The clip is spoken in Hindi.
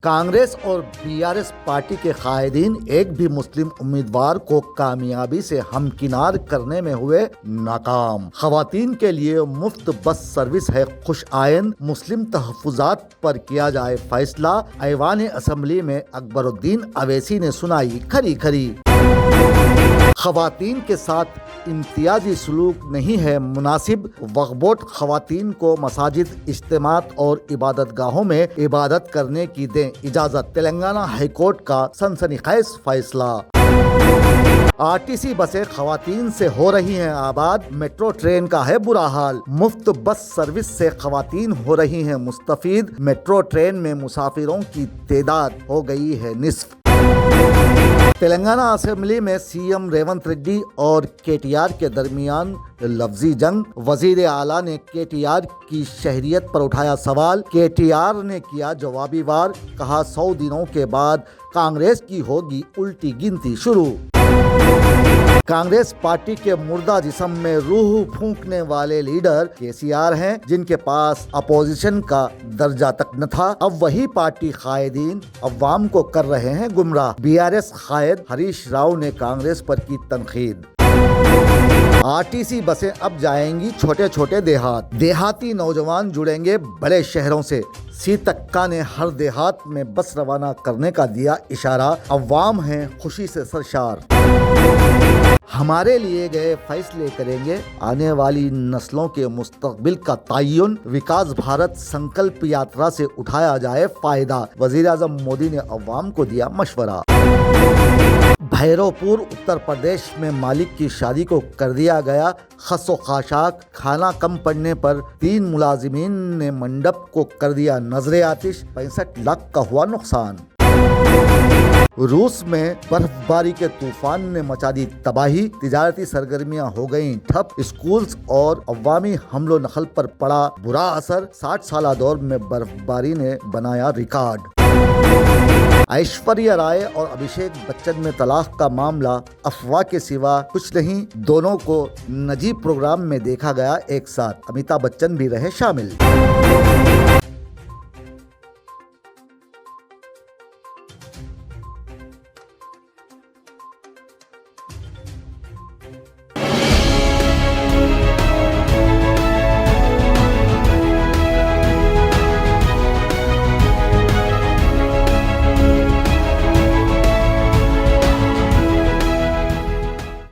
कांग्रेस और बीआरएस पार्टी के कायदीन एक भी मुस्लिम उम्मीदवार को कामयाबी से हमकिनार करने में हुए नाकाम। खवातीन के लिए मुफ्त बस सर्विस है खुश आयन, मुस्लिम तहफ़्फ़ुज़ात पर किया जाए फैसला। ऐवान असम्बली में अकबरुद्दीन अवैसी ने सुनाई खरी खरी। खवातीन के साथ इम्तियाजी सलूक नहीं है मुनासिब। वक्फ बोर्ड खवातीन को मसाजिद, इज्तिमात और इबादतगाहों में इबादत करने की दें इजाज़त। तेलंगाना हाईकोर्ट का सनसनीखेज फैसला। आरटीसी बसें खवातीन से हो रही हैं आबाद, मेट्रो ट्रेन का है बुरा हाल। मुफ्त बस सर्विस से खवातीन हो रही हैं मुस्तफीद, मेट्रो ट्रेन में मुसाफिरों की तादाद हो गई है निस्फ। तेलंगाना असेंबली में सीएम रेवंत रेड्डी और केटीआर के दरमियान लफ्जी जंग। वजीर आला ने केटीआर की शहरियत पर उठाया सवाल, केटीआर ने किया जवाबी वार, कहा 100 दिनों के बाद कांग्रेस की होगी उल्टी गिनती शुरू। कांग्रेस पार्टी के मुर्दा जिस्म में रूह फूंकने वाले लीडर केसीआर हैं, जिनके पास अपोजिशन का दर्जा तक न था। अब वही पार्टी कायदीन अवाम को कर रहे हैं गुमराह। बीआरएस कायद हरीश राव ने कांग्रेस पर की तनकीद। आरटीसी बसें अब जाएंगी छोटे छोटे देहात, देहाती नौजवान जुड़ेंगे बड़े शहरों से। सीतक्का ने हर देहात में बस रवाना करने का दिया इशारा, अवाम हैं खुशी से सरशार। हमारे लिए गए फैसले करेंगे आने वाली नस्लों के मुस्तकबिल का तय्युन। विकास भारत संकल्प यात्रा से उठाया जाए फायदा, वजीर आजम मोदी ने अवाम को दिया मशवरा। भैरवपुर उत्तर प्रदेश में मालिक की शादी को कर दिया गया खसो खाशाक। खाना कम पड़ने पर 3 मुलाजिमीन ने मंडप को कर दिया नजरे आतिश, 65 लाख का हुआ नुकसान। रूस में बर्फबारी के तूफान ने मचा दी तबाही, तिजारती सरगर्मियां हो गईं ठप, स्कूल्स और अवामी हमलो नकल पर पड़ा बुरा असर। 60 साला दौर में बर्फबारी ने बनाया रिकॉर्ड। ऐश्वर्या राय और अभिषेक बच्चन में तलाक का मामला अफवाह के सिवा कुछ नहीं, दोनों को नजी प्रोग्राम में देखा गया एक साथ, अमिताभ बच्चन भी रहे शामिल।